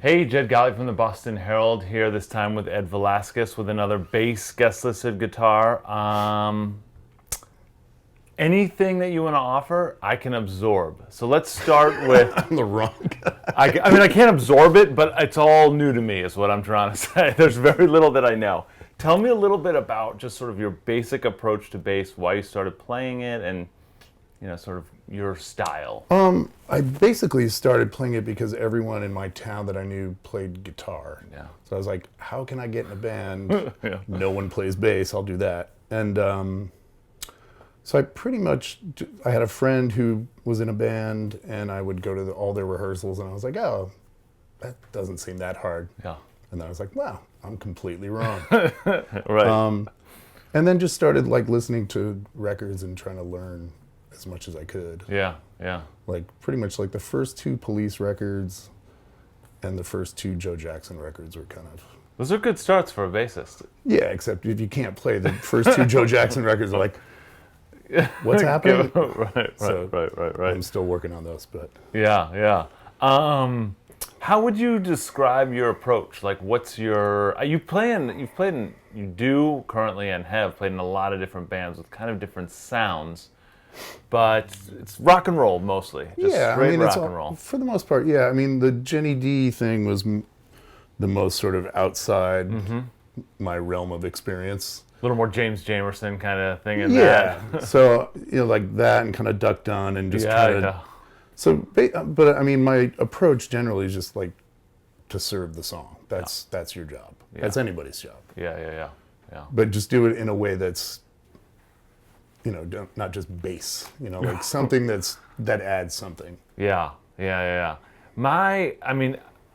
Hey, Jed Gottlieb from the Boston Herald here this time with Ed Valauskas with another bass guest-listed guitar. Anything that you want to offer, I can absorb. So let's start with... I'm the wrong guy. I mean, I can't absorb it, but it's all new to me is what I'm trying to say. There's very little that I know. Tell me a little bit about just sort of your basic approach to bass, why you started playing it, and sort of your style. I basically started playing it because everyone in my town that I knew played guitar. Yeah. So I was like, how can I get in a band? Yeah. No one plays bass, I'll do that. And so I pretty much, I had a friend who was in a band and I would go to all their rehearsals and I was like, oh, that doesn't seem that hard. Yeah. And then I was like, wow, I'm completely wrong. Right. And then just started like listening to records and trying to learn as much as I could. Yeah, yeah. Like pretty much like the first two Police records and the first two Joe Jackson records were kind of... Those are good starts for a bassist. Yeah, except if you can't play the first two Joe Jackson records, like, what's happening? Right. I'm still working on those, but... Yeah. How would you describe your approach? Like, what's your... you do currently and have played in a lot of different bands with kind of different sounds, but it's rock and roll mostly. Just straight rock and roll. For the most part, yeah. I mean, the Jenny D thing was the most sort of outside my realm of experience. A little more James Jamerson kind of thing in that. Yeah. So, like that and kind of Duck Dunn and just kind of... Yeah. So, but I mean, my approach generally is just like to serve the song. That's your job. Yeah. That's anybody's job. Yeah. But just do it in a way that's, not just bass. Like something that adds something. Yeah.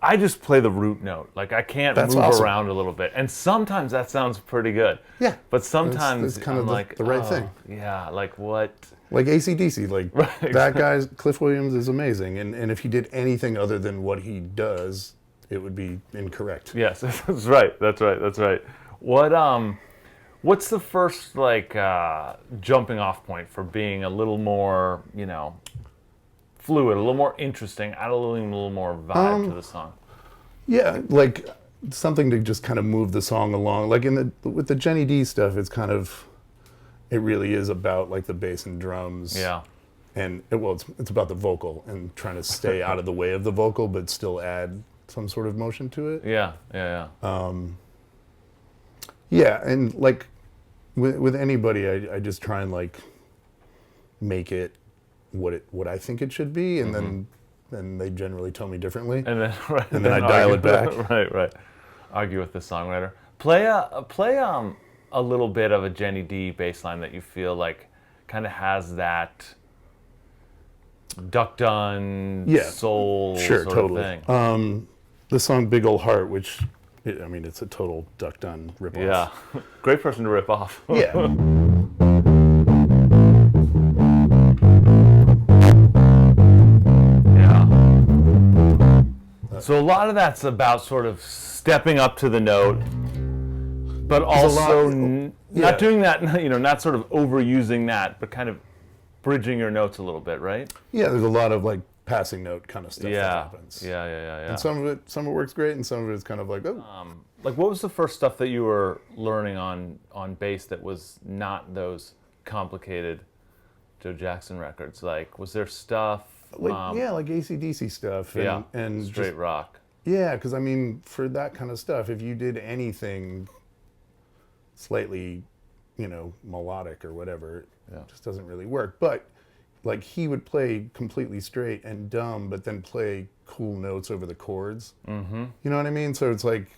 I just play the root note. Like I can't move around a little bit, and sometimes that sounds pretty good. Yeah. But sometimes it's kind of like the right thing. Yeah. Like what? Like AC/DC, like Right. that guy, Cliff Williams, is amazing. And if he did anything other than what he does, it would be incorrect. Yes, that's right. What's the first jumping off point for being a little more, fluid, a little more interesting, add a little more vibe to the song? Yeah, like something to just kind of move the song along. Like with the Jenny D stuff, it's kind of... It really is about like the bass and drums. Yeah. And it's about the vocal and trying to stay out of the way of the vocal, but still add some sort of motion to it. Yeah. Yeah, and like with anybody, I just try and like make it what I think it should be, and then they generally tell me differently. And then I dial it back. Right. Argue with the songwriter. Play a little bit of a Jenny D bass line that you feel like kind of has that Duck Dunn soul sort of thing. The song Big Ol' Heart, which, it's a total Duck Dunn ripoff. Yeah. Great person to rip off. Yeah. Yeah. So a lot of that's about sort of stepping up to the note, but also not doing that, not sort of overusing that, but kind of bridging your notes a little bit, right? Yeah, there's a lot of like passing note kind of stuff that happens. Yeah. And some of it works great, and some of it's kind of like, oh. Like what was the first stuff that you were learning on bass that was not those complicated Joe Jackson records? Like, was there stuff? Like AC/DC stuff. And straight just, rock. Yeah, because for that kind of stuff, if you did anything slightly, melodic or whatever, it just doesn't really work. But like he would play completely straight and dumb, but then play cool notes over the chords. Mm-hmm. You know what I mean? So it's like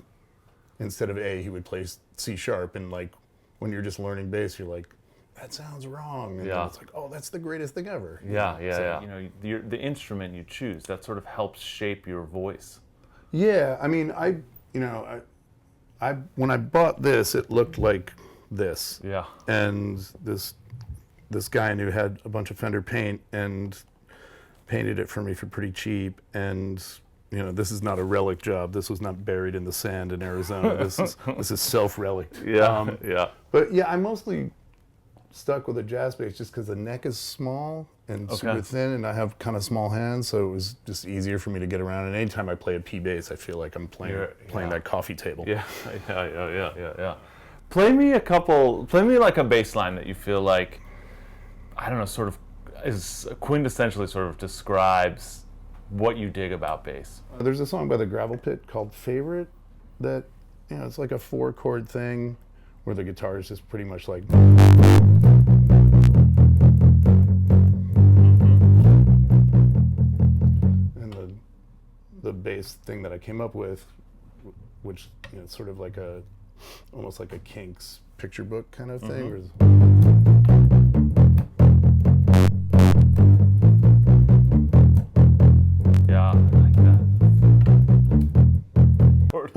instead of A, he would play C sharp, and like when you're just learning bass, you're like, that sounds wrong. And then it's like, oh, that's the greatest thing ever. Yeah. The instrument you choose, that sort of helps shape your voice. Yeah, when I bought this, it looked like this. Yeah. And this guy I knew had a bunch of Fender paint and painted it for me for pretty cheap. And this is not a relic job. This was not buried in the sand in Arizona. This is self-reliced. Yeah. But yeah, I mostly stuck with a jazz bass just because the neck is small and Okay. super thin, and I have kind of small hands, so it was just easier for me to get around. And anytime I play a P bass, I feel like I'm playing Yeah. that coffee table. Yeah. Play me like a bass line that you feel like, I don't know, sort of is quintessentially sort of describes what you dig about bass. There's a song by the Gravel Pit called Favorite that, it's like a 4-chord thing where the guitar is just pretty much like. And the bass thing that I came up with, which it's sort of like almost like a Kinks picture book kind of thing. Yeah, I like that.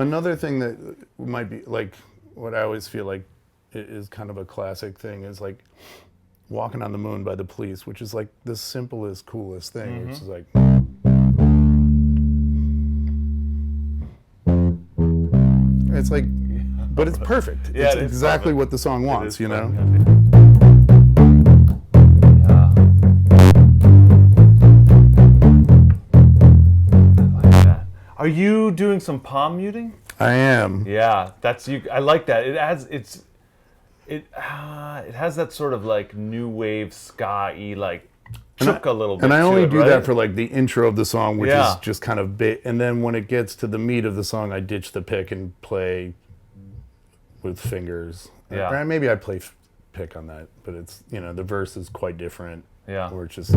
Another thing that might be like what I always feel like is kind of a classic thing is like Walking on the Moon by the Police, which is like the simplest, coolest thing, which is like. It's like, but it's perfect. Yeah, It's it is exactly perfect. what the song wants, you know? Yeah. I like that. Are you doing some palm muting? I am. Yeah, that's you. I like that. It has that sort of like new wave ska-y like chook a little bit. And I only to it, do right? that for like the intro of the song, which Yeah. is just kind of bit. And then when it gets to the meat of the song, I ditch the pick and play with fingers. Yeah. Or maybe I play pick on that, but it's, the verse is quite different. Yeah. Or it's just.